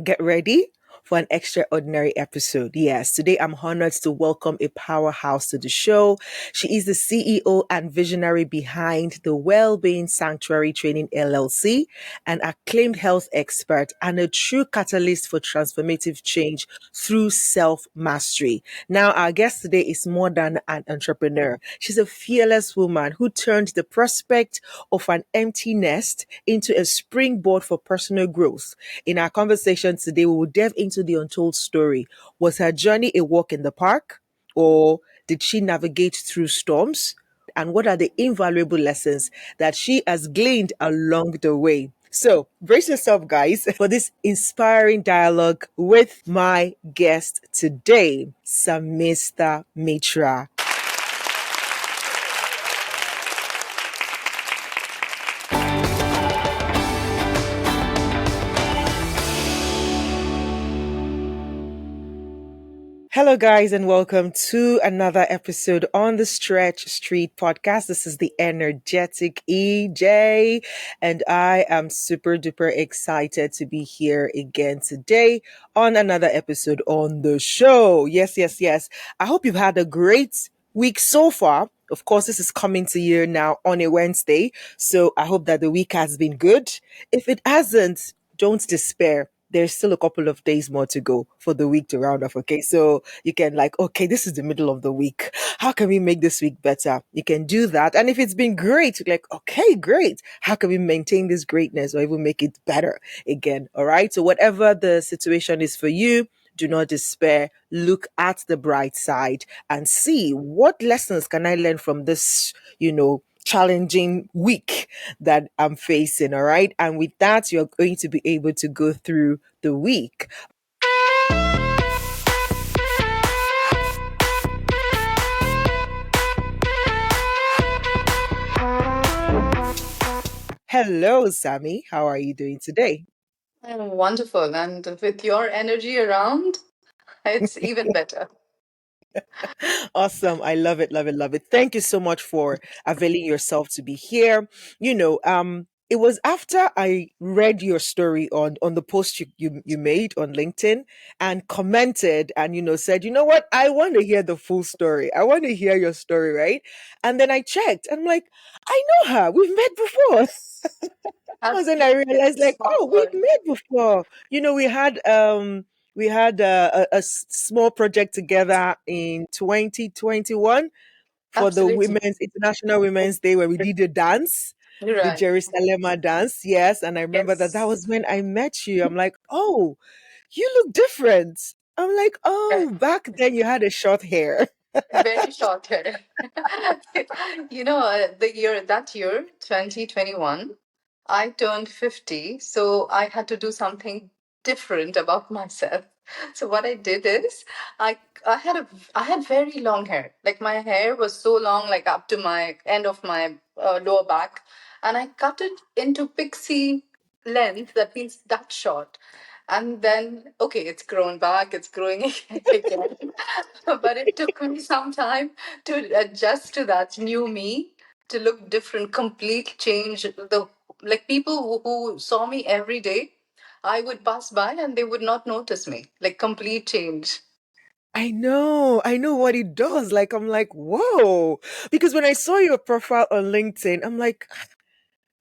Get ready for an extraordinary episode. Yes, today I'm honored to welcome a powerhouse to the show. She is the CEO and visionary behind the Wellbeing Sanctuary Training LLC, an acclaimed health expert and a true catalyst for transformative change through self mastery. Now, our guest today is more than an entrepreneur. She's a fearless woman who turned the prospect of an empty nest into a springboard for personal growth. In our conversation today, we will delve into the untold story. Was her journey a walk in the park, or did she navigate through storms? And what are the invaluable lessons that she has gleaned along the way? So, brace yourself, guys, for this inspiring dialogue with my guest today, Sarmistha Mitra. Hello, guys, and welcome to another episode on the Stretch Street podcast. This is the energetic EJ, and I am super duper excited to be here again today on another episode on the show. Yes, yes, yes. I hope you've had a great week so far. Of course, this is coming to you now on a Wednesday, so I hope that the week has been good. If it hasn't, don't despair. There's still a couple of days more to go for the week to round off. Okay. So you can okay, this is the middle of the week. How can we make this week better? You can do that. And if it's been great, okay, great. How can we maintain this greatness or even make it better again? All right. So whatever the situation is for you, do not despair. Look at the bright side and see what lessons can I learn from this, challenging week that I'm facing. All right. And with that, you're going to be able to go through the week. Hello, Sammy. How are you doing today? Wonderful. And with your energy around, it's even better. Awesome. I love it, love it, love it. Thank you so much for availing yourself to be here. It was after I read your story on the post you made on LinkedIn and commented and said, you know what, I want to hear the full story. I want to hear your story, right? And then I checked and I'm like, I know her. We've met before. Was when I Absolutely. realized Smart oh, we've word. met before. We had a small project together in 2021 for the Absolutely. Women's International Women's Day where we did a dance, the Right. Jerusalem dance. Yes, and I remember that Yes. was when I met you. I'm like, "Oh, you look different." I'm like, Right. "Oh, back then you had a short hair." Very short hair. That year, 2021, I turned 50, so I had to do something different about myself. So what I did is I I had very long hair. Like my hair was so long, like up to my end of my lower back, and I cut it into pixie length. That means that short. And then, okay, it's grown back, it's growing again. But it took me some time to adjust to that new me, to look different, complete change. The like people who saw me every day, I would pass by and they would not notice me. Like complete change. I know what it does. Like I'm like, whoa. Because when I saw your profile on LinkedIn, I'm like,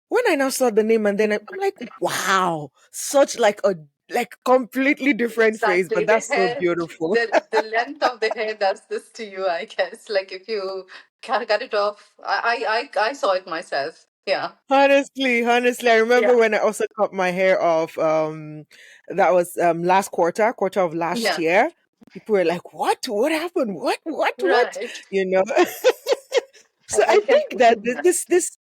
when I now saw the name and then I'm like, wow, such like completely different face, Exactly. but The that's so hair, beautiful. the length of the hair does this to you, I guess. Like if you cut it off, I saw it myself. Yeah. Honestly, I remember Yeah. when I also cut my hair off. That was last quarter of last Yeah. year. People were like, "What? What happened? What?" Right. You know. So I I can think that this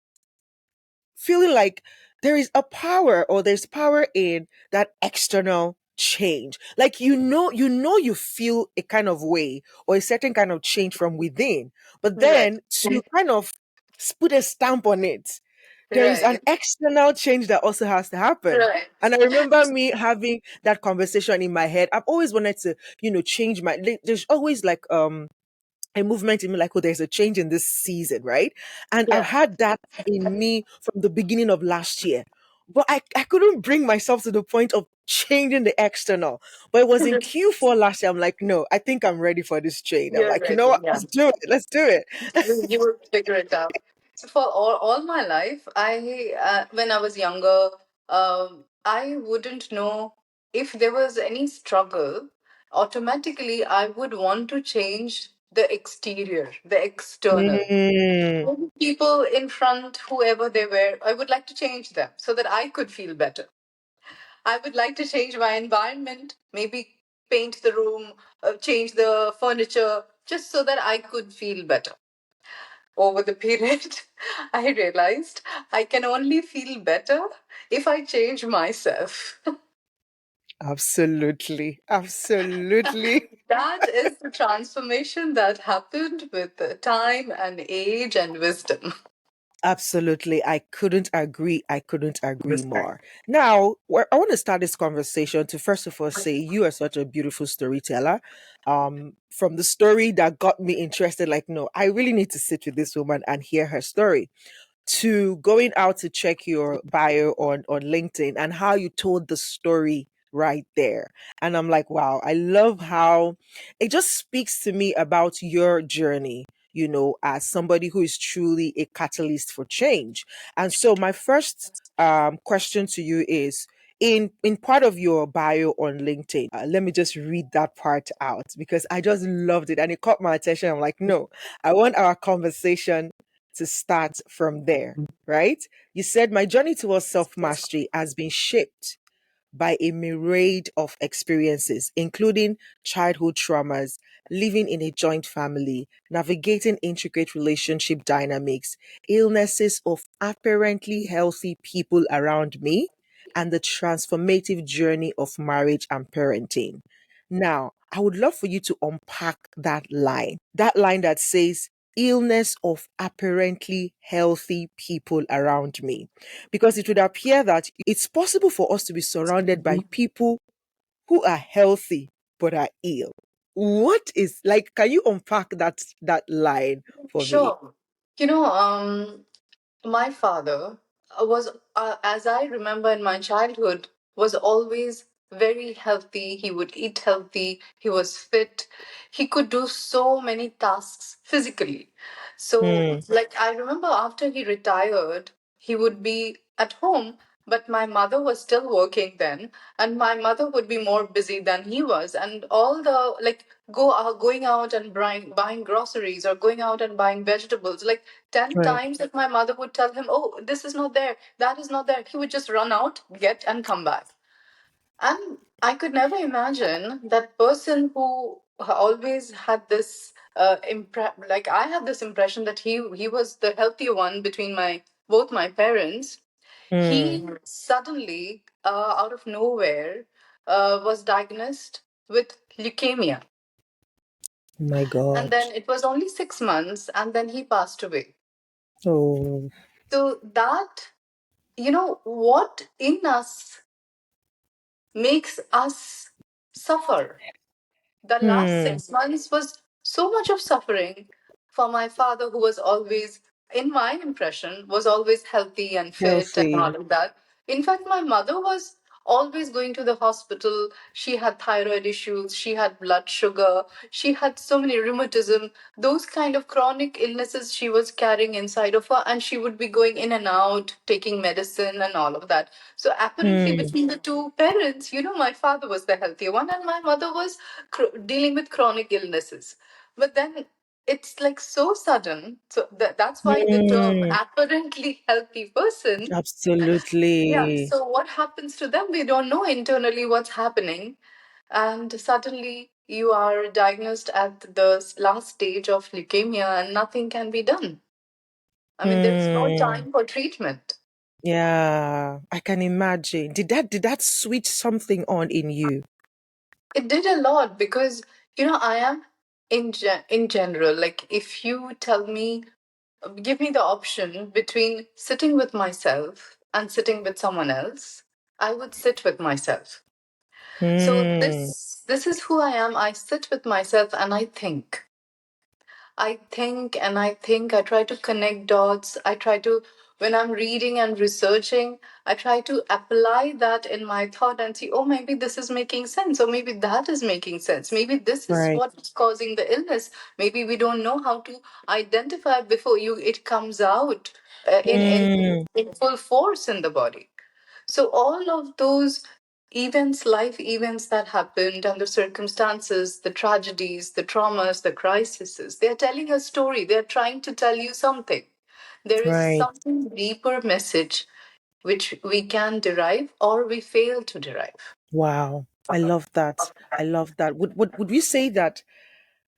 feeling like there is a power or there's power in that external change. Like you feel a kind of way or a certain kind of change from within, but right. then to kind of put a stamp on it, there is an Right. external change that also has to happen. Right. And I remember me having that conversation in my head. I've always wanted to, change there's always like a movement in me like, oh, there's a change in this season, right? And I've Yeah. had that in me from the beginning of last year. but I couldn't bring myself to the point of changing the external. But it was in Q4 last year. I'm like, no, I think I'm ready for this change. I'm You're like, you know ready, what? yeah. Let's do it. Let's do it. You will figure it out. So for all my life, when I was younger, I wouldn't know if there was any struggle. Automatically, I would want to change the exterior, the external. Mm, People in front, whoever they were, I would like to change them so that I could feel better. I would like to change my environment, maybe paint the room, change the furniture, just so that I could feel better. Over the period, I realized I can only feel better if I change myself. absolutely. Absolutely. That is the transformation that happened with the time and age and wisdom. Absolutely. I couldn't agree. I couldn't agree Respect. more. Now, I want to start this conversation to first of all say you are such a beautiful storyteller. From the story that got me interested, like, no, I really need to sit with this woman and hear her story, to going out to check your bio on LinkedIn and how you told the story right there. And I'm like, wow, I love how it just speaks to me about your journey, as somebody who is truly a catalyst for change. And so my first question to you is, in part of your bio on LinkedIn, let me just read that part out because I just loved it and it caught my attention. I'm like, no, I want our conversation to start from there, right? You said my journey towards self mastery has been shaped by a myriad of experiences, including childhood traumas, living in a joint family, navigating intricate relationship dynamics, illnesses of apparently healthy people around me, and the transformative journey of marriage and parenting. Now, I would love for you to unpack that line that says, illness of apparently healthy people around me, because it would appear that it's possible for us to be surrounded by people who are healthy but are ill. What is, like, can you unpack that line for me? Sure. You know, my father was, as I remember in my childhood, was always very healthy. He would eat healthy. He was fit. He could do so many tasks physically. So, Hmm. like, I remember after he retired, he would be at home, but my mother was still working then, and my mother would be more busy than he was. And all the, like, going out and buying groceries or going out and buying vegetables, like 10 Right. times if my mother would tell him, oh, this is not there, that is not there, he would just run out, get, and come back. And I could never imagine that person who always had this like I had this impression that he was the healthy one between my both my parents. Hmm. He suddenly, out of nowhere, was diagnosed with leukemia. My And God. then it was only 6 months, and then he passed away. Oh. So that, what in us makes us suffer. The last Hmm. 6 months was so much of suffering for my father, who was always, in my impression, was always healthy and fit and Healthy. all of that. In fact, my mother was always going to the hospital. She had thyroid issues, she had blood sugar, she had so many rheumatism, those kind of chronic illnesses she was carrying inside of her, and she would be going in and out, taking medicine and all of that. So apparently, Hmm. between the two parents, my father was the healthier one, and my mother was dealing with chronic illnesses. But then it's like so sudden. So that's why the term Hmm. apparently healthy person. Yeah. Absolutely. So what happens to them? We don't know internally what's happening. And suddenly you are diagnosed at the last stage of leukemia and nothing can be done. I mean, there is no Hmm. time for treatment. Yeah, I can imagine. Did that switch something on in you? It did a lot because, I am in general, like if you tell me, give me the option between sitting with myself and sitting with someone else, I would sit with myself. So Hmm. this is who I am. I sit with myself and I think, I try to connect dots. I try to When I'm reading and researching, I try to apply that in my thought and see, oh, maybe this is making sense, or maybe that is making sense. Maybe this is Right. what's causing the illness. Maybe we don't know how to identify before it comes out Mm, in full force in the body. So all of those events, life events that happened, and the circumstances, the tragedies, the traumas, the crises, they're telling a story. They're trying to tell you something. There is right. something deeper message which we can derive or we fail to derive. Wow. I love that. I love that. Would we say that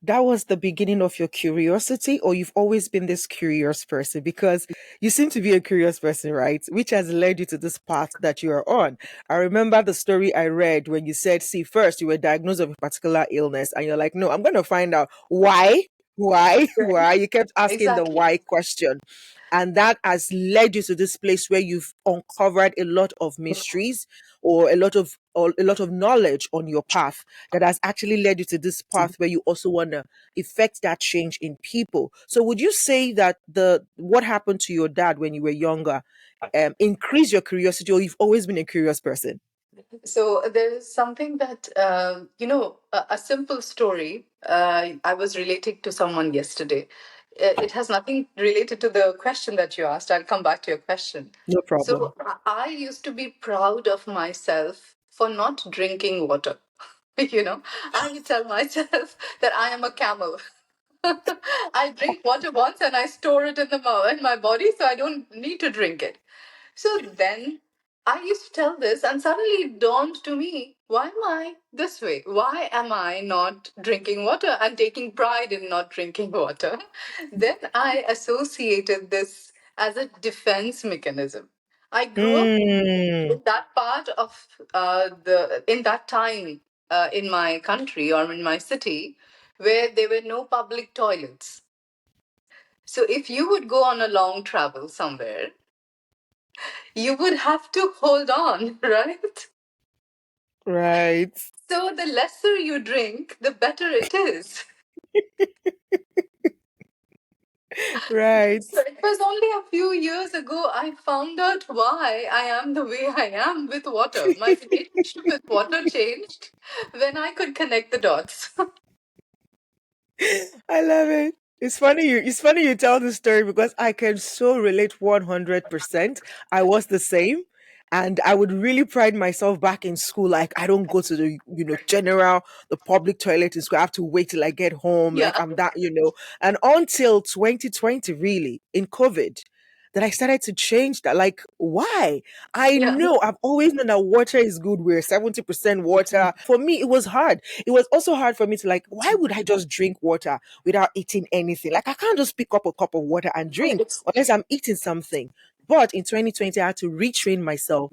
that was the beginning of your curiosity, or you've always been this curious person? Because you seem to be a curious person, right? Which has led you to this path that you are on. I remember the story I read when you said, see, first you were diagnosed with a particular illness, and you're like, no, I'm going to find out why. Why? Right. Why? You kept asking the Exactly. why question. And that has led you to this place where you've uncovered a lot of mysteries, or a lot of knowledge on your path that has actually led you to this path where you also want to effect that change in people. So would you say that the what happened to your dad when you were younger increased your curiosity, or you've always been a curious person? So there is something that, a simple story. I was relating to someone yesterday. It has nothing related to the question that you asked. I'll come back to your question. No problem. So I used to be proud of myself for not drinking water. I would tell myself that I am a camel. I drink water once and I store it in my body, so I don't need to drink it. So then I used to tell this, and suddenly it dawned to me, why am I this way? Why am I not drinking water and taking pride in not drinking water? Then I associated this as a defense mechanism. I grew up Mm, in that part of in that time in my country or in my city where there were no public toilets. So if you would go on a long travel somewhere, you would have to hold on, right? right. So the lesser you drink, the better it is. Right. So it was only a few years ago I found out why I am the way I am with water. My relationship with water changed when I could connect the dots. I love it. It's funny you tell this story because I can so relate 100%. I was the same, and I would really pride myself back in school. Like, I don't go to the the public toilet in school. I have to wait till I get home. Like, Yeah, I'm that. And until 2020, really, in COVID, that I started to change that. Like, why? I yeah, know I've always known that water is good. We're 70% water. For me, it was hard. It was also hard for me to, like, why would I just drink water without eating anything? Like, I can't just pick up a cup of water and drink right. unless I'm eating something. But in 2020, I had to retrain myself.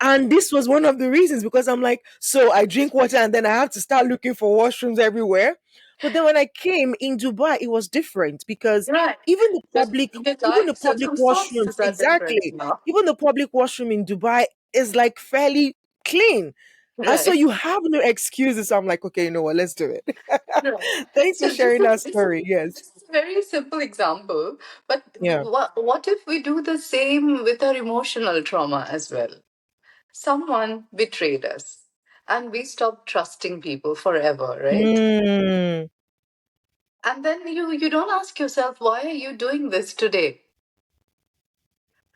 And this was one of the reasons, because I'm like, so I drink water and then I have to start looking for washrooms everywhere. But then when I came in Dubai, it was different, because Right. even the The, public, the even the life public washrooms, circumstances are different exactly, now. even the public washroom in Dubai is like fairly clean. And so Right. you have no excuses. So I'm like, okay, you know what? Let's do it. Right. Thanks for So this sharing is that this is story. Yes. this is a very simple example, but Yeah. what if we do the same with our emotional trauma as well? Someone betrayed us, and we stopped trusting people forever, right? Mm, And then you don't ask yourself, why are you doing this today?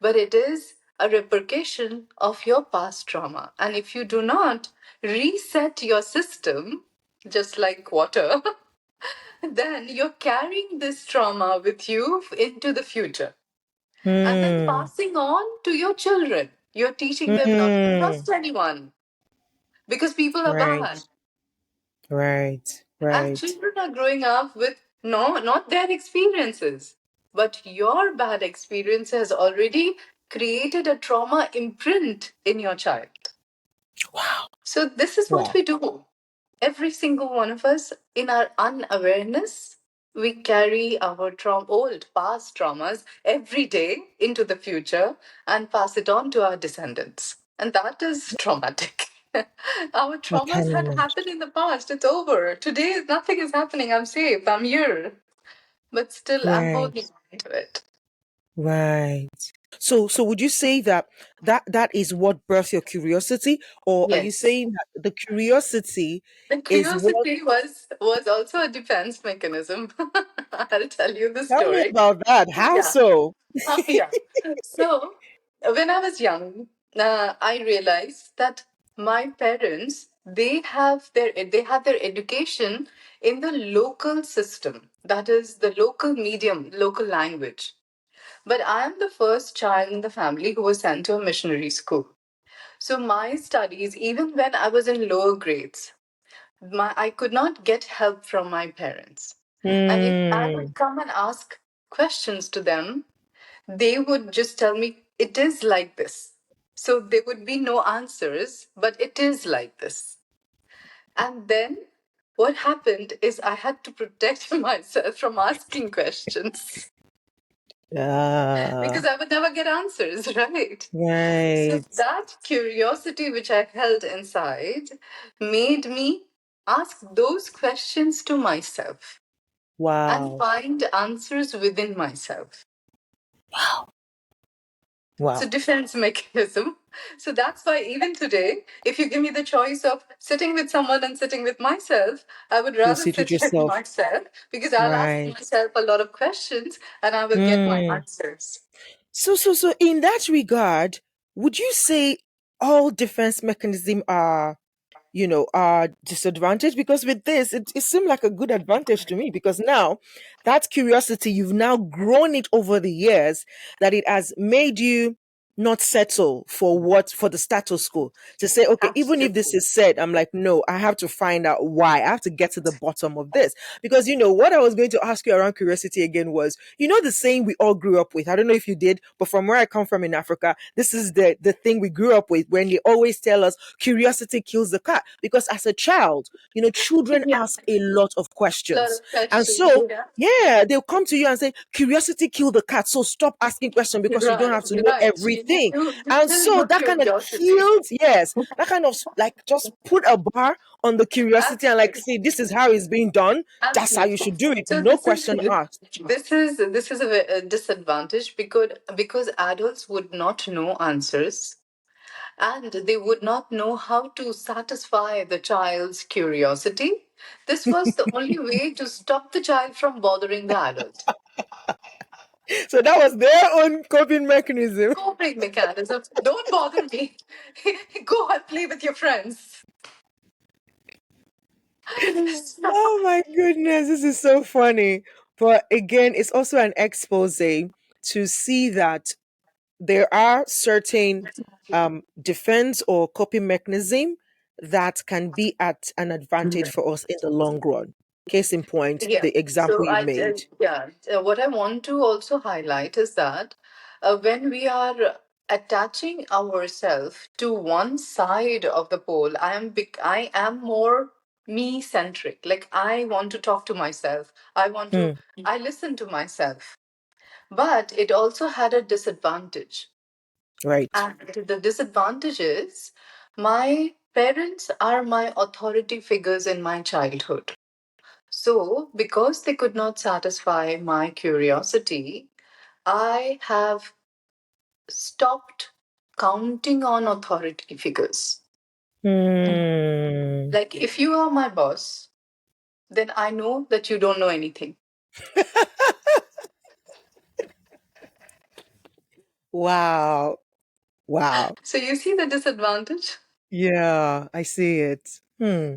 But it is a repercussion of your past trauma. And if you do not reset your system, just like water, then you're carrying this trauma with you into the future and then mm, passing on to your children. You're teaching them not to mm. trust anyone because people are Right. bad. Right. And Right. children are growing up with no, not their experiences, but your bad experience has already created a trauma imprint in your child. Wow. So, this is what Wow. we do. Every single one of us, in our unawareness, we carry our old past traumas every day into the future and pass it on to our descendants. And that is traumatic. Our I traumas can had imagine. happened in the past. It's over. Today, nothing is happening. I'm safe. I'm here. But still, I'm Right. holding on to it. Right. So would you say that that is what birthed your curiosity, or are you Yes. saying that the curiosity The is what? curiosity was also a defense mechanism. I'll tell you the Tell me story. about that. How Yeah. so? Yeah. So when I was young, I realized that my parents they have their education in the local system, that is the local medium, local language. But I am the first child in the family who was sent to a missionary school. So my studies, even when I was in lower grades, I could not get help from my parents. And if I Hmm. would come and ask questions to them, they would just tell me, it is like this. So there would be no answers, but it is like this. And then what happened is I had to protect myself from asking questions Ah, because I would never get answers, right? So right. that curiosity which I held inside made me ask those questions to myself and Wow. find answers within myself. So Wow. defense mechanism. So that's why even today, if you give me the choice of sitting with someone and sitting with myself, I would You'll rather sit with sit with yourself. myself because I'll ask Right. myself a lot of questions and I will get my Hmm. answers. So in that regard, would you say all defense mechanisms are, disadvantage? Because with this, it seemed like a good advantage to me, because now that curiosity, you've now grown it over the years, that it has made you not settle for the status quo, to say, okay, even if this Absolutely. is said, I'm like, no, I have to find out why. I have to get to the bottom of this. Because what I was going to ask you around curiosity again was, the saying we all grew up with. I don't know if you did, but from where I come from in Africa, this is the thing we grew up with, when they always tell us curiosity kills the cat. Because as a child, children Yeah, ask a lot of a lot questions. of And questions. so, Yeah. yeah, they'll come to you and say, curiosity killed the cat. So stop asking questions, because you don't Right, have to know right. everything. You And kill so your that kind of curiosity. killed, yes, that kind of like just put a bar on the curiosity, and like, Absolutely. see, this is how it's being done. That's how you Absolutely. should do it. So No question asked. this is a disadvantage because adults would not know answers and they would not know how to satisfy the child's curiosity. This was the only way to stop the child from bothering the adult. So that was their own coping mechanism. Coping mechanism. Don't bother me. Go and play with your friends. Oh my goodness, this is so funny. But again, it's also an expose to see that there are certain defense or coping mechanism that can be at an advantage for us in the long run. Case in point, Yeah. the example So you made. what I want to also highlight is that when we are attaching ourselves to one side of the pole, I am more me centric. Like I want to talk to myself. Hmm, I listen to myself. But it also had a disadvantage. right. And the disadvantage is my parents are my authority figures in my childhood. So, because they could not satisfy my curiosity, I have stopped counting on authority figures. Hmm. Like, if you are my boss, then I know that you don't know anything. Wow. Wow. So, you see the disadvantage? Yeah, I see it. Hmm.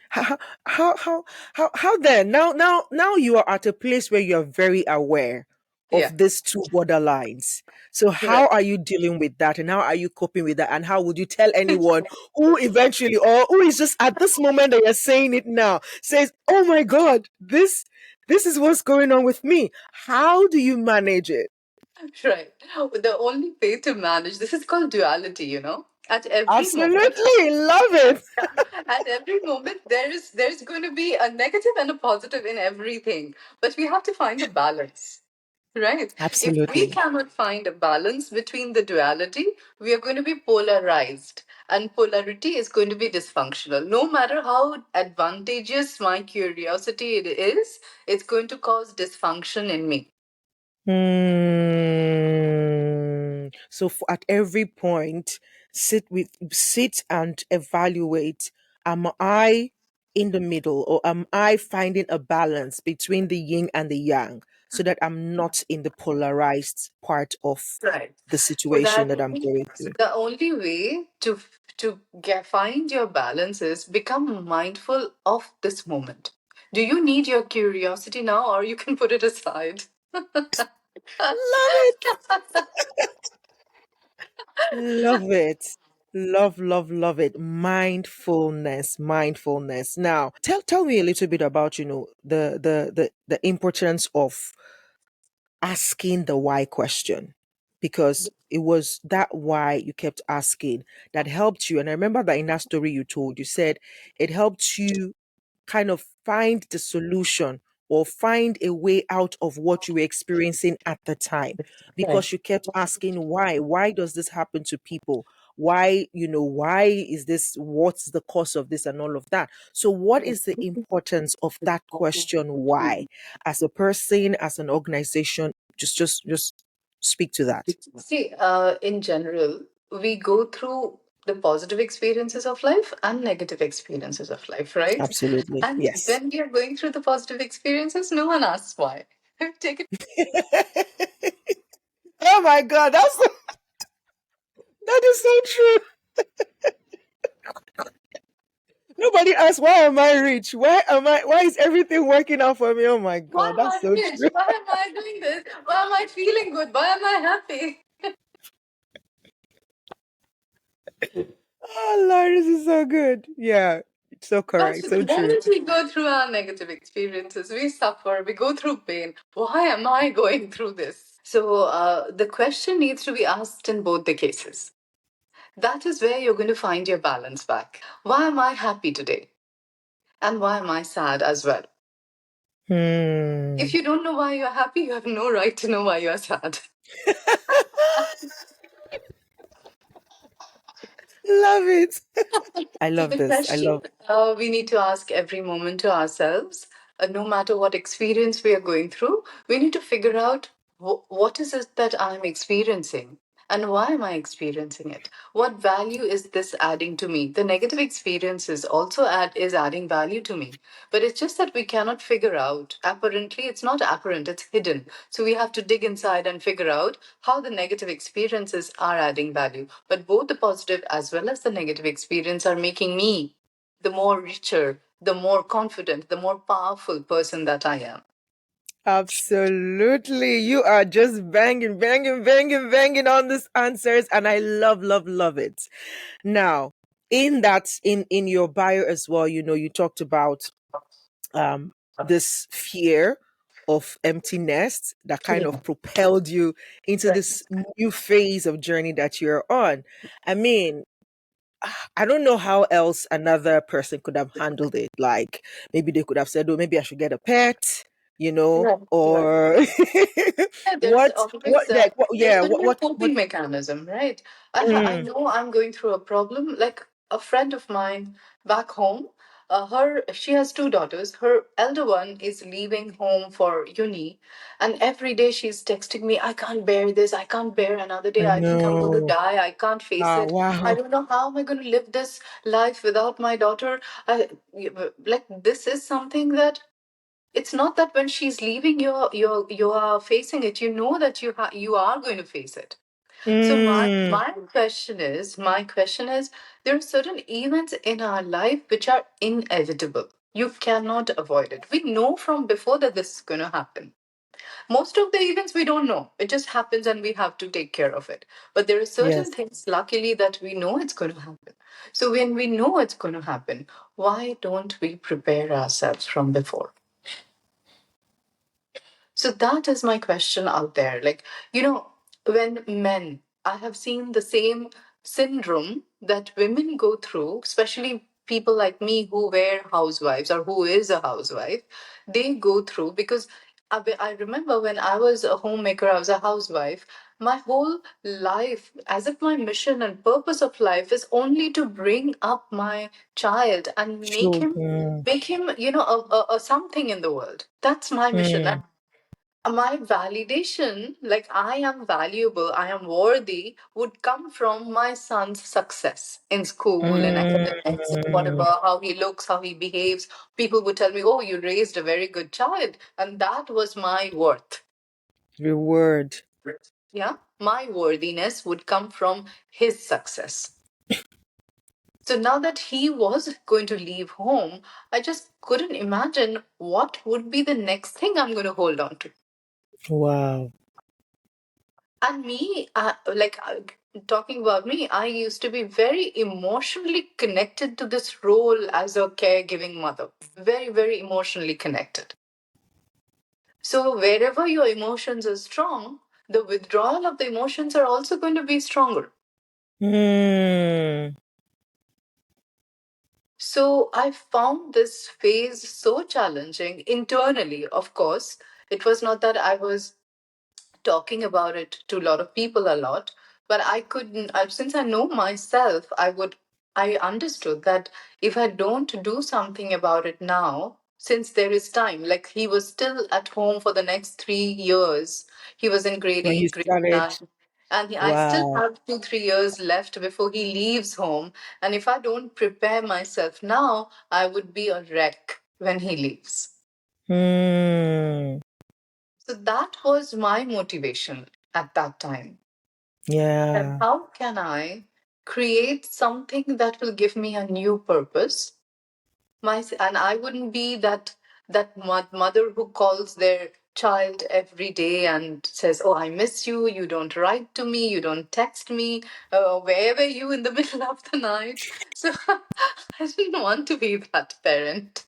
How how how then? Now you are at a place where you're very aware Yeah, of these two borderlines. So how right. are you dealing with that, and how are you coping with that, and how would you tell anyone who eventually, or who is just at this moment that you're saying it now, says, "Oh my God, this is what's going on with me." How do you manage it? Right. The only way to manage this is called duality, you know? At every moment, Absolutely love it. at every moment there's going to be a negative and a positive in everything, but we have to find a balance. Right. If we Absolutely. cannot find a balance between the duality, we are going to be polarized. And polarity is going to be dysfunctional. No matter how advantageous my curiosity it is, it's going to cause dysfunction in me. Hmm. So at every point, sit and evaluate: am I in the middle, or am I finding a balance between the yin and the yang, so that I'm not in the polarized part of Right. the So situation that that I'm means going through? the only way to find your balance is become mindful of this moment. Do you need your curiosity now, or you can put it aside? Love it. Love it. Love, love, love it. Mindfulness, mindfulness. Now, tell me a little bit about, the importance of asking the why question, because it was that why you kept asking that helped you. And I remember that in that story you told, you said it helped you kind of find the solution, or find a way out of what you were experiencing at the time, Right. because you kept asking why does this happen to people, why is this, what's the cause of this, and all of that. So what is the importance of that question, why, as a person, as an organization? Just speak to that. See, in general, we go through the positive experiences of life and negative experiences of life, right? Absolutely, And yes. when we are going through the positive experiences, no one asks why. Take it. Oh my god, that is so true. Nobody asks, why am I rich? Why is everything working out for me? Oh my Why God, am that's I so rich? true. Why am I doing this? Why am I feeling good? Why am I happy? Oh Lord, this is so good. Yeah, so But correct, the so true. moment we go through our negative experiences, we suffer, we go through pain. Why am I going through this? So the question needs to be asked in both the cases. That is where you're going to find your balance back. Why am I happy today? And why am I sad as well? If Hmm. you don't know why you're happy, you have no right to know why you're sad. Love it. I So love the this. I question love. we need to ask every moment to ourselves, no matter what experience we are going through, we need to figure out what is it that I'm experiencing and why am I experiencing it? What value is this adding to me? The negative experiences also is adding value to me, but it's just that we cannot figure out. Apparently, it's not apparent; it's hidden. So we have to dig inside and figure out how the negative experiences are adding value. But both the positive as well as the negative experience are making me the more richer, the more confident, the more powerful person that I am. Absolutely. You are just banging, banging, banging, banging on these answers. And I love, love, love it. Now, in your bio as well, you talked about um this fear of empty nest that kind Yeah. of propelled you into Right. this new phase of journey that you're on. I mean, I don't know how else another person could have handled it. Like, maybe they could have said, "Oh, maybe I should get a pet," Right. Right. or Yeah, there's what, always like, there's yeah, going to be a what? coping mechanism, right? I Mm, know I'm going through a problem. Like a friend of mine back home, she has two daughters. Her elder one is leaving home for uni, and every day she's texting me, "I can't bear this. I can't bear another day. I I think I'm going to know. die. I can't face Ah, it. I wow. don't know how am I going to live this life without my daughter." I, like this is something that it's not that when she's leaving you are facing it, you know that you are going to face it. So Mm, my question is there are certain events in our life which are inevitable. You cannot avoid it. We know from before that this is going to happen. Most of the events we don't know, it just happens and we have to take care of it. But there are certain yes, things luckily that we know it's going to happen. So when we know it's going to happen, why don't we prepare ourselves from before? So that is my question out there. Like, when men, I have seen the same syndrome that women go through, especially people like me who were housewives or who is a housewife, they go through because I remember when I was a homemaker, I was a housewife. My whole life, as if my mission and purpose of life is only to bring up my child and make true. him, make him, a something in the world. That's my mission. Mm, My validation, like I am valuable, I am worthy, would come from my son's success in school and academics, whatever, Mm, how he looks, how he behaves. People would tell me, oh, you raised a very good child. And that was my worth. reward. Yeah. My worthiness would come from his success. So now that he was going to leave home, I just couldn't imagine what would be the next thing I'm going to hold on to. Wow. And me, talking about me, I used to be very emotionally connected to this role as a caregiving mother. Very, very emotionally connected. So wherever your emotions are strong, the withdrawal of the emotions are also going to be stronger. Mm, So I found this phase so challenging internally, of course. It was not that I was talking about it to a lot of people a lot, but I couldn't, since I know myself, I understood that if I don't do something about it now, since there is time, like he was still at home for the next 3 years, he was in grade when you 8, grade started. 9. And I still Wow. have 2, 3 years left before he leaves home. And if I don't prepare myself now, I would be a wreck when he leaves. Mm, So that was my motivation at that time. And yeah. how can I create something that will give me a new purpose? And I wouldn't be that mother who calls their child every day and says, "Oh, I miss you. You don't write to me. You don't text me. Where were you in the middle of the night?" So I didn't want to be that parent.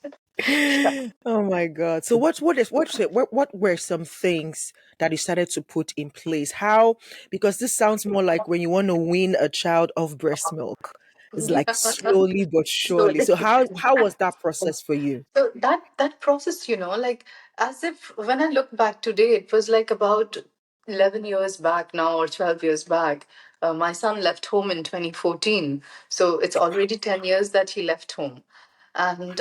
Oh my God. So what were some things that you started to put in place? How, because this sounds more like when you want to wean a child off breast milk. It's like slowly but surely. Slowly. So how was that process for you? So that process, like as if when I look back today, it was like about 11 years back now or 12 years back. My son left home in 2014, so it's already 10 years that he left home, and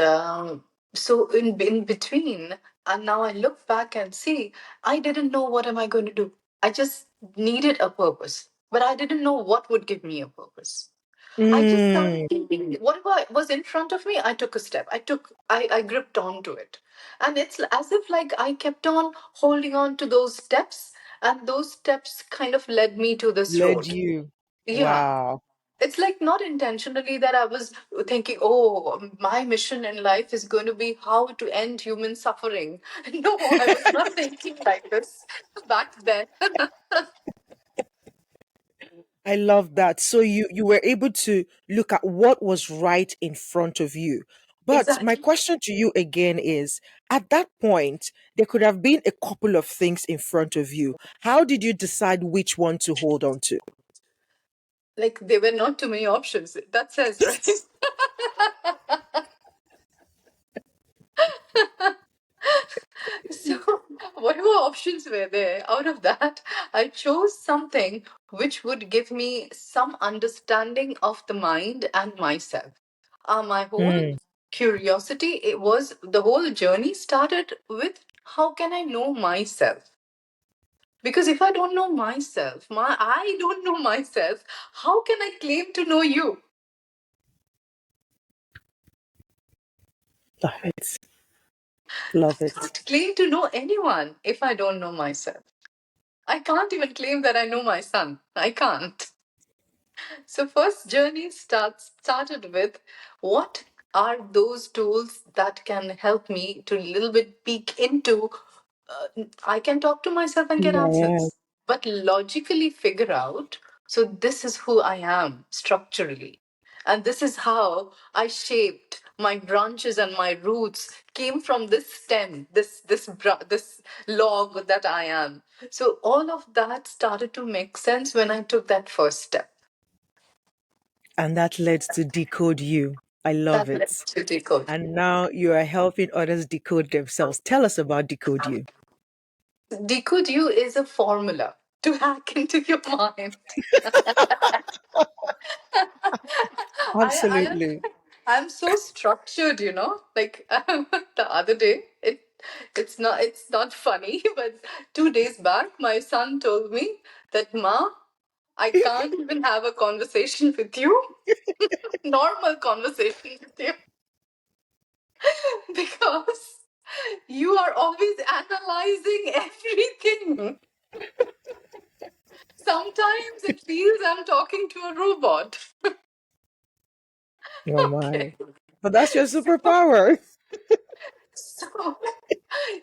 so in between, and now I look back and see, I didn't know what am I going to do. I just needed a purpose, but I didn't know what would give me a purpose. I just Mm, started thinking, whatever was in front of me, I took a step. I gripped onto it. And it's as if like I kept on holding on to those steps, and those steps kind of led me to this led road. you. Yeah. Wow. It's like not intentionally that I was thinking, oh, my mission in life is going to be how to end human suffering. No, I was not thinking like this back then. I love that. So you were able to look at what was right in front of you. But my Exactly. question to you again is, at that point, there could have been a couple of things in front of you. How did you decide which one to hold on to? Like there were not too many options. That says, right? So, whatever options were there, out of that, I chose something which would give me some understanding of the mind and myself. My whole Hmm. curiosity, it was the whole journey started with how can I know myself? Because if I don't know myself, I don't know myself, how can I claim to know you? Love it. Love I it. can't claim to know anyone if I don't know myself. I can't even claim that I know my son. I can't. So first journey started with what are those tools that can help me to little bit peek into I can talk to myself and get Yeah. answers, but logically figure out. So, this is who I am structurally. And this is how I shaped my branches and my roots came from this stem, this log that I am. So all of that started to make sense when I took that first step. And that led to Decode You. I love That led it. to decode. And now you are helping others decode themselves. Tell us about Decode You. Decode you is a formula to hack into your mind. I am Absolutely. I'm so structured, like the other day. it's not funny, but 2 days back, my son told me that, Ma, I can't even have a conversation with you, normal conversation with you, because you are always analyzing everything. Sometimes it feels I'm talking to a robot. Oh Okay. my. But that's your So, superpower. so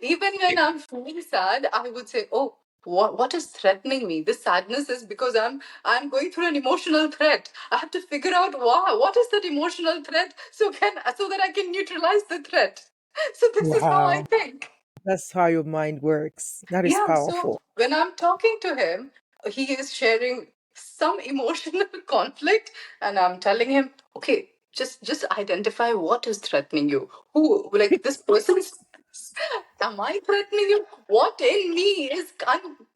even when I'm feeling sad, I would say, "Oh, what is threatening me? This sadness is because I'm going through an emotional threat. I have to figure out why. What is that emotional threat? So that I can neutralize the threat." So this is how I Wow. think. That's how your mind works. That is Yeah, so powerful. when I'm talking to him, he is sharing some emotional conflict, and I'm telling him, okay, just identify what is threatening you. Who, like this person's, am I threatening you? What in me is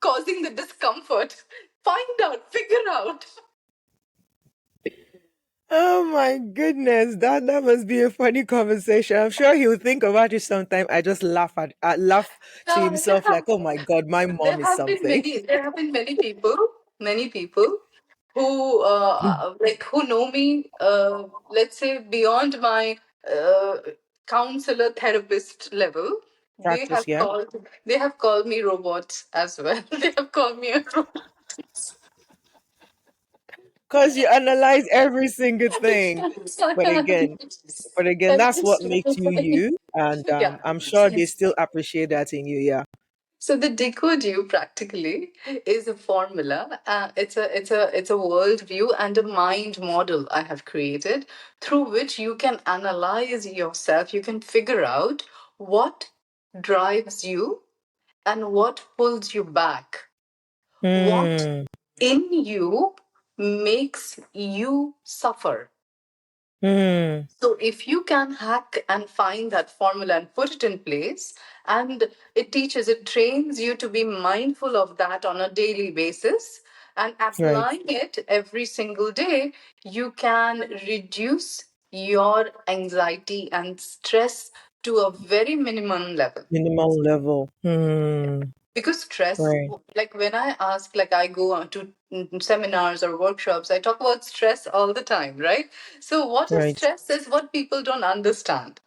causing the discomfort? Find out, figure out. Oh my goodness, that must be a funny conversation. I'm sure he'll think about it sometime. I just laugh to Now, himself like, "Oh my God, my mom is something." there have been many people who who know me, let's say beyond my uh, counselor therapist level. Practice, yeah. They have called me robots as well. They have called me a robot. Because you analyze every single thing. But again, but again, that's what makes you you. And Yeah. I'm sure they still appreciate that in you. Yeah. So the decode you practically is a formula. It's a worldview and a mind model I have created through which you can analyze yourself. You can figure out what drives you and what pulls you back. What Hmm. in you makes you suffer. Hmm. So if you can hack and find that formula and put it in place, and it trains you to be mindful of that on a daily basis and Right. applying it every single day, you can reduce your anxiety and stress to a very minimum level. Minimal level. Hmm. Because stress, Right. like when I ask, like I go on to seminars or workshops, I talk about stress all the time, right? So what is Right. stress is what people don't understand.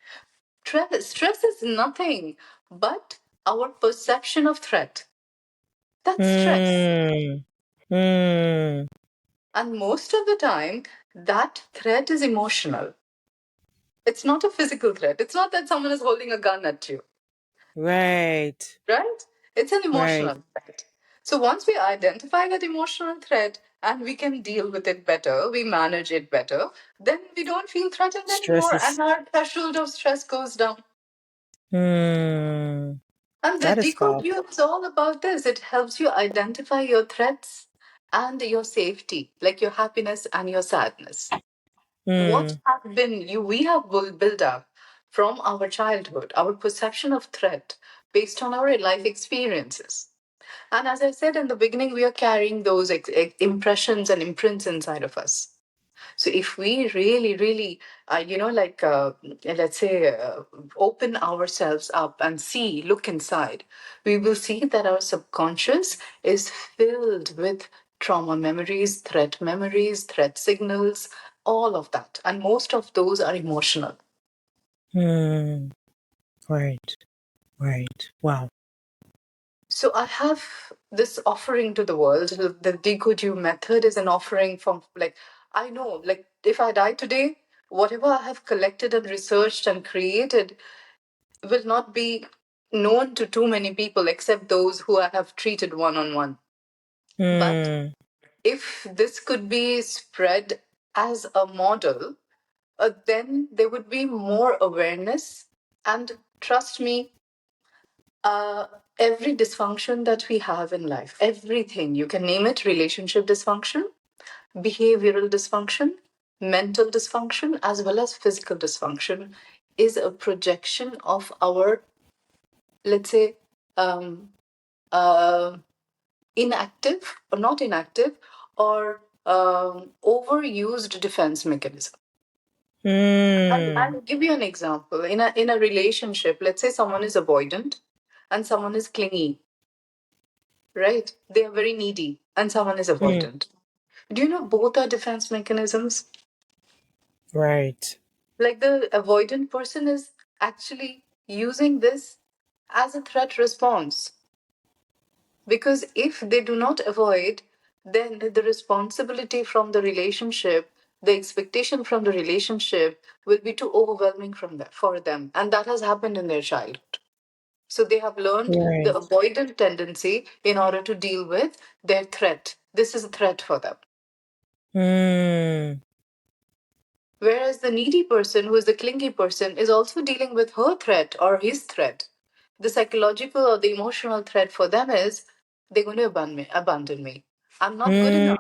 Stress is nothing but our perception of threat. That's stress. Hmm. Hmm. And most of the time, that threat is emotional. It's not a physical threat. It's not that someone is holding a gun at you. Right. Right? It's an Right. emotional threat. So once we identify that emotional threat and we can deal with it better, we manage it better, then we don't feel threatened Stress anymore is. and our threshold of stress goes down. Hmm. And the That is Decode powerful. You is all about this. It helps you identify your threats and your safety, like your happiness and your sadness. What Hmm. have been you we have built up from our childhood, our perception of threat based on our life experiences. And as I said in the beginning, we are carrying those impressions and imprints inside of us. So if we really, really, let's say, open ourselves up and look inside, we will see that our subconscious is filled with trauma memories, threat signals, all of that. And most of those are emotional. Hmm. Right. Right. Wow. So I have this offering to the world. The Decode You method is an offering from, like, I know, like, if I die today, whatever I have collected and researched and created will not be known to too many people except those who I have treated one on one. But Hmm. if this could be spread as a model, then there would be more awareness. And trust me, uh, every dysfunction that we have in life, everything, you can name it: relationship dysfunction, behavioral dysfunction, mental dysfunction, as well as physical dysfunction, is a projection of our, let's say, um, uh, inactive or not inactive or overused defense mechanism. Mm. I'll give you an example. In a relationship, let's say someone is avoidant and someone is clingy, right? They are very needy and someone is Mm. avoidant. Do you know both are defense mechanisms? Right. Like the avoidant person is actually using this as a threat response. Because if they do not avoid, then the responsibility from the relationship, the expectation from the relationship will be too overwhelming for them. And that has happened in their childhood. So they have learned the Right. avoidant tendency in order to deal with their threat. This is a threat for them. Mm. Whereas the needy person, who is the clingy person, is also dealing with her threat or his threat. The psychological or the emotional threat for them is they're going to abandon me. I'm not good Mm. enough.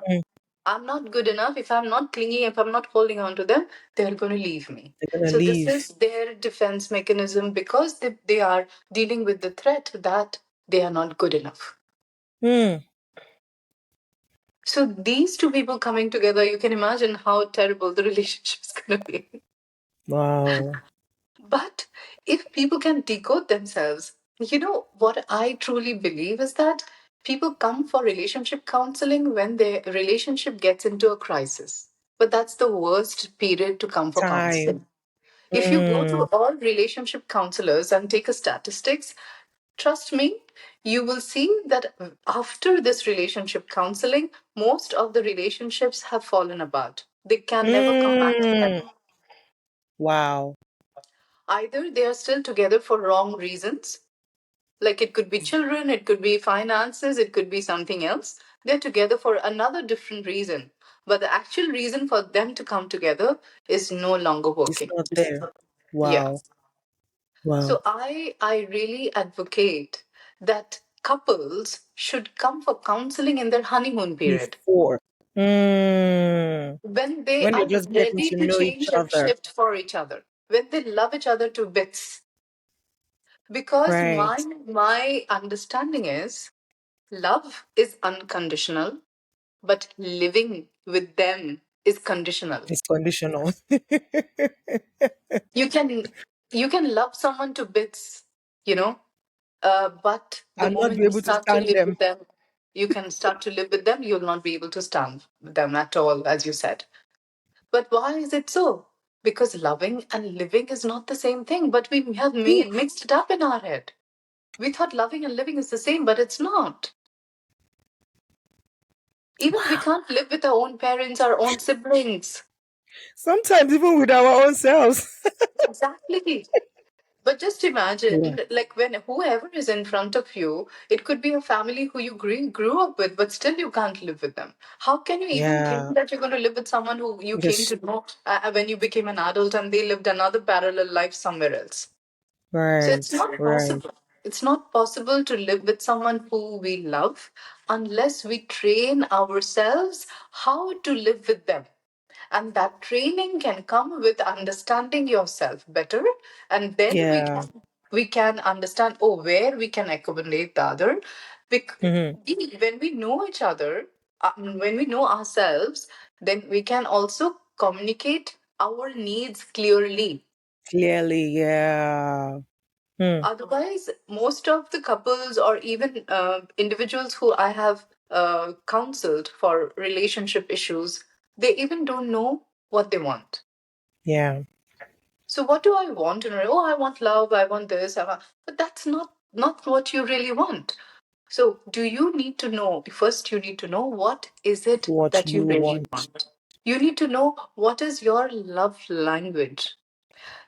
I'm not good enough. If I'm not clinging, if I'm not holding on to them, they're going to leave me. They're gonna So this leave. is their defense mechanism because they are dealing with the threat that they are not good enough. Mm. So these two people coming together, you can imagine how terrible the relationship is going to be. Wow. But if people can decode themselves, what I truly believe is that people come for relationship counseling when their relationship gets into a crisis. But that's the worst period to come for Time. counseling. If you go to Mm. all relationship counselors and take a statistics, trust me, you will see that after this relationship counseling, most of the relationships have fallen apart. They can never come back Mm. together. Wow. Either they are still together for wrong reasons, like it could be children, it could be finances, it could be something else. They're together for another different reason. But the actual reason for them to come together is no longer It's working. not there. Yeah. Wow. Wow. So I really advocate that couples should come for counseling in their honeymoon period Before. Mm. when they When you're are just getting ready to to know each change and other. shift for each other, when they love each other to bits. Because my Right. my understanding is love is unconditional, but living with them is conditional. It's conditional. You can you can love someone to bits, you know, but the I'll not moment be you able to start to stand live them. with them, you can start to live with them. You'll not be able to stand them at all, as you said. But why is it so? Because loving and living is not the same thing, but we have Ooh. made mixed it up in our head. We thought loving and living is the same, but it's not. Even we Wow. can't live with our own parents, our own siblings. Sometimes even with our own selves. Exactly. But just Wow. imagine, like when whoever is in front of you, it could be a family who you grew up with, but still you can't live with them. How can you even think Yeah. that you're going to live with someone who you came Just to know when you became an adult and they lived another parallel life somewhere else? So it's right. not Right. possible. It's not possible to live with someone who we love unless we train ourselves how to live with them. And that training can come with understanding yourself better. And then we Yeah. can we can understand, oh, where we can accommodate the other. Hmm. When we know each other, when we know ourselves, then we can also communicate our needs clearly. Clearly, yeah. Hmm. Otherwise, most of the couples or even individuals who I have counseled for relationship issues, they even don't know what they want. Yeah. So, what do I want? And oh, I want love. I want this. But that's not what you really want. So, do you need to know? First, you need to know what is it What that you you really want. want. You need to know what is your love language.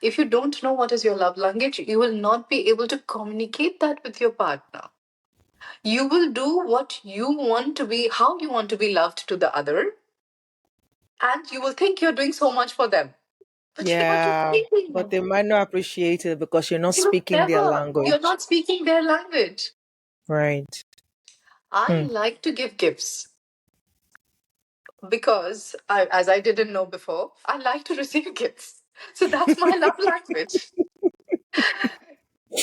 If you don't know what is your love language, you will not be able to communicate that with your partner. You will do what you want to be, how you want to be loved to the other, and you will think you're doing so much for them. But you're not Yeah. But doing. they might not appreciate it because you're not You will speaking their never. You're language. not speaking their language. Right. I Hmm. like to give gifts because, as I didn't know before, I like to receive gifts. So that's my love language.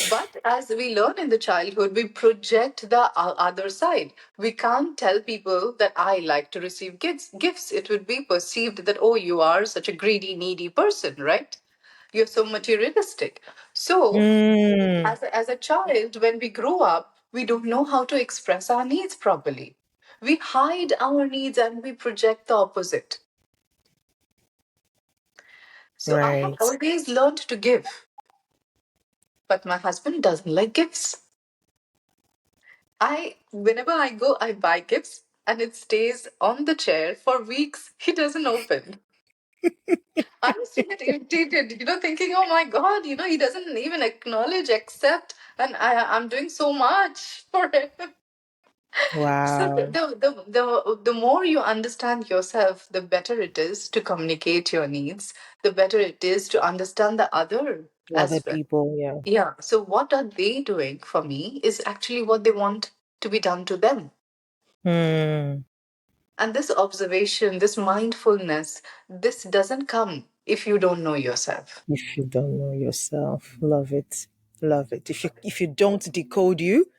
But as we learn in the childhood, we project the other side. We can't tell people that I like to receive gifts. It would be perceived that, oh, you are such a greedy, needy person, right? You're so materialistic. So, Mm, as a child, when we grow up, we don't know how to express our needs properly. We hide our needs and we project the opposite. So, I have right. always learned to give, but my husband doesn't like gifts. Whenever I go, I buy gifts and it stays on the chair for weeks. He doesn't open. I used to get irritated, thinking, oh my God, he doesn't even acknowledge, accept, and I'm doing so much for him. So Wow. the more you understand yourself, the better it is to communicate your needs, the better it is to understand the other Other as well. people, yeah. Yeah. So what are they doing for me is actually what they want to be done to them. Hmm. And this observation, this mindfulness, this doesn't come if you don't know yourself. If you don't know yourself, love it. Love it. If you don't decode you,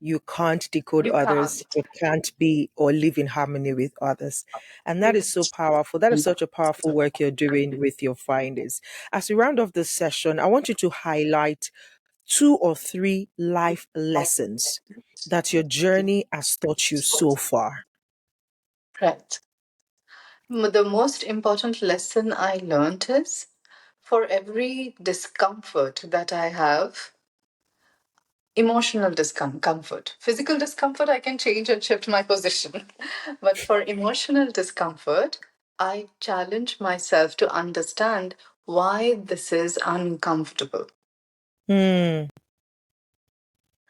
you can't decode You others. can't. You can't be or live in harmony with others. And that is so powerful. That is such a powerful work you're doing with your findings. As we round off this session, I want you to highlight 2 or 3 life lessons that your journey has taught you so far. Right. The most important lesson I learned is for every discomfort that I have, emotional discomfort, physical discomfort, I can change and shift my position. But for emotional discomfort, I challenge myself to understand why this is uncomfortable. Hmm.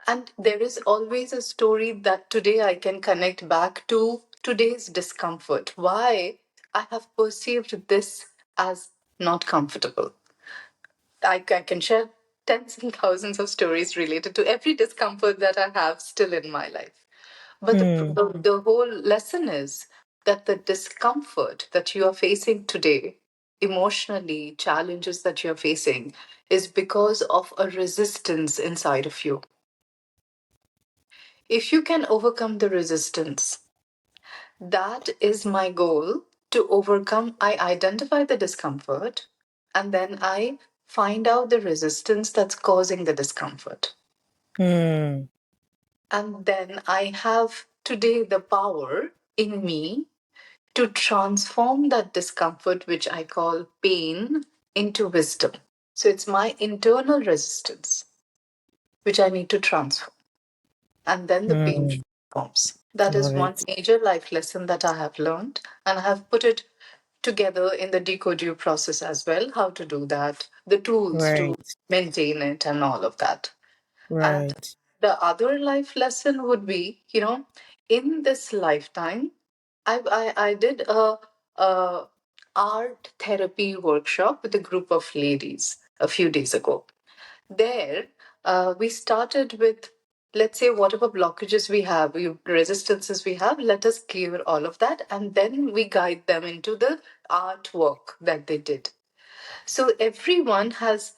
And there is always a story that today I can connect back to today's discomfort. Why I have perceived this as not comfortable. I can share tens and thousands of stories related to every discomfort that I have still in my life. But Hmm. the whole lesson is that the discomfort that you are facing today, emotionally, challenges that you're facing, is because of a resistance inside of you. If you can overcome the resistance, that is my goal to overcome. I identify the discomfort and then I find out the resistance that's causing the discomfort. Hmm. And then I have today the power in me to transform that discomfort, which I call pain, into wisdom. So it's my internal resistance, which I need to transform. And then the pain Hmm. transforms. That is Love one it. major life lesson that I have learned. And I have put it together in the decode you process as well, how to do that, the tools to Right. maintain it, and all of that. And Right. the other life lesson would be, in this lifetime, I did a art therapy workshop with a group of ladies a few days ago. There, we started with, let's say, whatever blockages we have, resistances we have, let us clear all of that, and then we guide them into the artwork that they did. So everyone has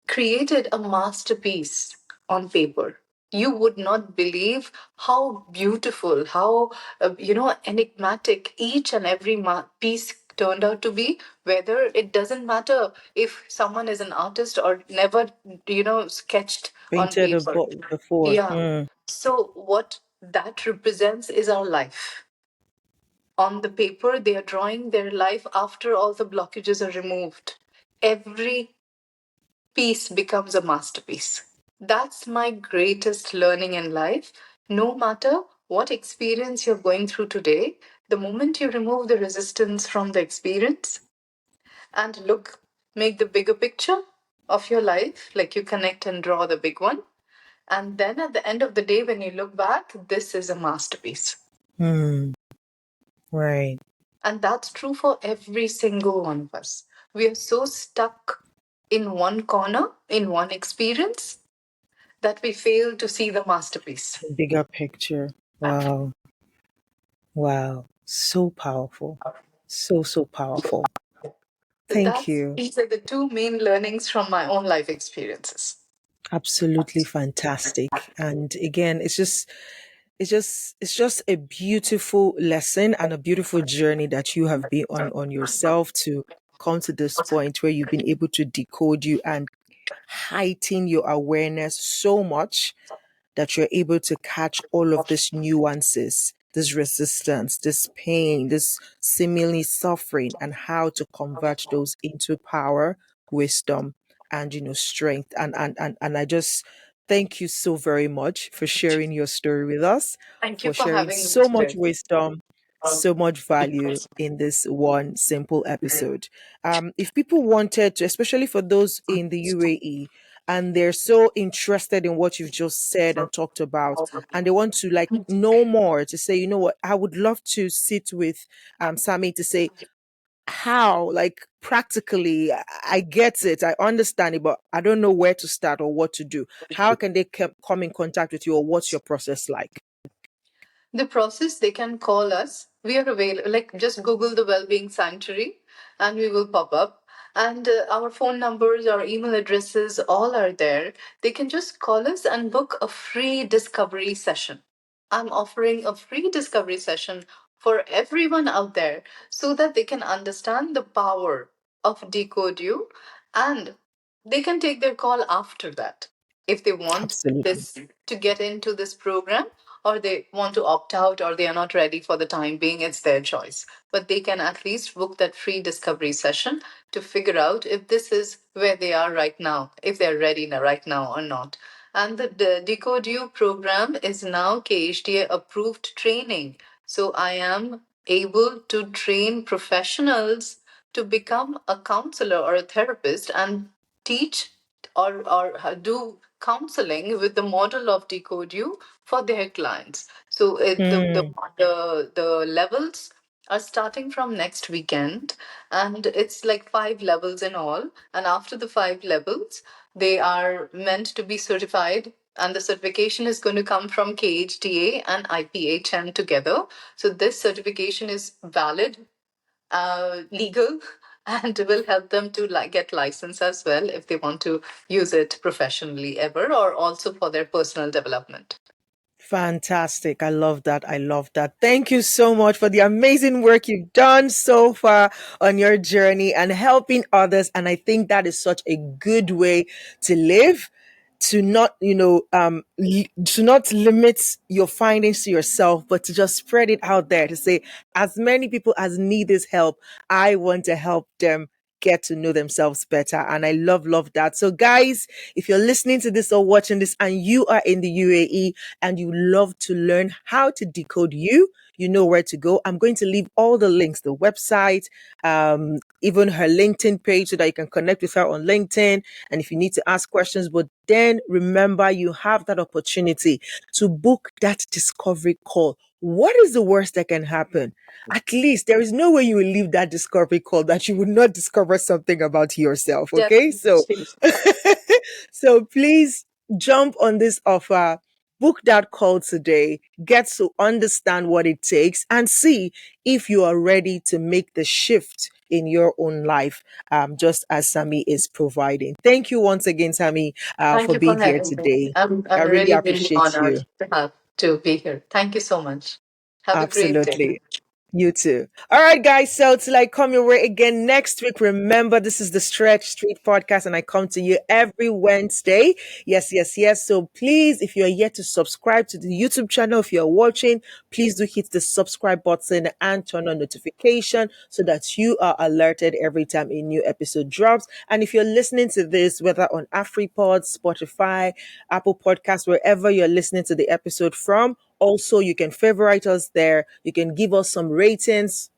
created a masterpiece on paper. You would not believe how beautiful, how enigmatic each and every piece turned out to be. Whether it doesn't matter if someone is an artist or never, sketched on Painted a paper. book before. Yeah. Hmm. So what that represents is our life. On the paper, they are drawing their life after all the blockages are removed. Every piece becomes a masterpiece. That's my greatest learning in life. No matter what experience you're going through today, the moment you remove the resistance from the experience and make the bigger picture of your life, like you connect and draw the big one. And then at the end of the day, when you look back, this is a masterpiece. Hmm. Right. And that's true for every single one of us. We are so stuck in one corner, in one experience, that we fail to see the masterpiece. Bigger picture. Wow. Wow. So powerful. So, so powerful. Thank you. These are the two main learnings from my own life experiences. Absolutely fantastic. And again, it's just a beautiful lesson and a beautiful journey that you have been on yourself to come to this point where you've been able to decode you and heighten your awareness so much that you're able to catch all of these nuances, this resistance, this pain, this seemingly suffering, and how to convert those into power, wisdom, and strength. And I just thank you so very much for sharing your story with us, Thank you for for sharing having me so much today. wisdom, so much value in this one simple episode. If people wanted to, especially for those in the UAE, and they're so interested in what you've just said and talked about, and they want to like know more, to say, you know what, I would love to sit with Sammy to say how, like, practically, I get it, I understand it, but I don't know where to start or what to do. How can they come in contact with you, or what's your process like? The process, they can call us. We are available. Like just Google the Wellbeing Sanctuary, and we will pop up. And our phone numbers, our email addresses, all are there. They can just call us and book a free discovery session. I'm offering a free discovery session for everyone out there so that they can understand the power of Decode You, and they can take their call after that if they want Absolutely. this to get into this program, or they want to opt out, or they are not ready for the time being. It's their choice, but they can at least book that free discovery session to figure out if this is where they are right now, if they're ready right now or not. And the Decode You program is now KHDA approved training. So I am able to train professionals to become a counselor or a therapist and teach or do counseling with the model of Decode You for their clients. So Hmm. the levels are starting from next weekend, and it's like 5 levels in all. And after the 5 levels, they are meant to be certified. And the certification is going to come from KHTA and IPHN together. So this certification is valid, legal, and will help them to get license as well if they want to use it professionally ever, or also for their personal development. Fantastic. I love that. I love that. Thank you so much for the amazing work you've done so far on your journey and helping others. And I think that is such a good way to live, to not, to not limit your findings to yourself, but to just spread it out there, to say, as many people as need this help, I want to help them get to know themselves better. And I love that. So guys, if you're listening to this or watching this and you are in the UAE and you love to learn how to decode you, you know where to go. I'm going to leave all the links, the website, even her LinkedIn page, so that you can connect with her on LinkedIn. And if you need to ask questions, but then remember, you have that opportunity to book that discovery call. What is the worst that can happen? At least there is no way you will leave that discovery call that you would not discover something about yourself. Okay. So, Definitely. so please jump on this offer, book that call today, get to understand what it takes, and see if you are ready to make the shift in your own life, just as Sammy is providing. Thank you once again, Sammy, Thank for you for being here having me. today. I'm I really really, really appreciate honored you. to be here. Thank you so much. Have a great day. Absolutely. You too. All right, guys. So till I come your way again next week, remember this is the Stretch Street Podcast, and I come to you every Wednesday. Yes, yes, yes. So please, if you're yet to subscribe to the YouTube channel, if you're watching, please do hit the subscribe button and turn on notification so that you are alerted every time a new episode drops. And if you're listening to this, whether on AfriPod, Spotify, Apple Podcasts, wherever you're listening to the episode from, also, you can favorite us there. You can give us some ratings.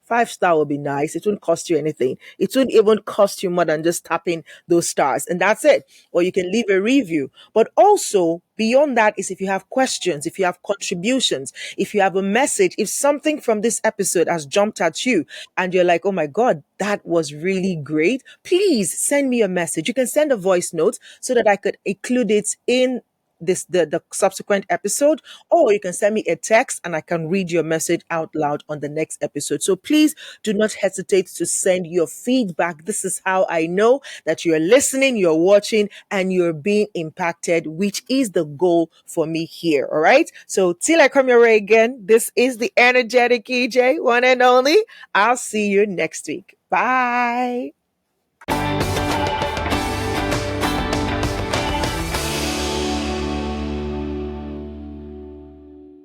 5 star would be nice. It wouldn't cost you anything. It wouldn't even cost you more than just tapping those stars. And that's it. Or you can leave a review. But also, beyond that is, if you have questions, if you have contributions, if you have a message, if something from this episode has jumped at you and you're like, oh my God, that was really great, please send me a message. You can send a voice note so that I could include it in the subsequent episode, or you can send me a text and I can read your message out loud on the next episode. So please do not hesitate to send your feedback. This is how I know that you're listening, you're watching, and you're being impacted, which is the goal for me here. All right. So till I come your way again, this is the energetic EJ, one and only. I'll see you next week. Bye.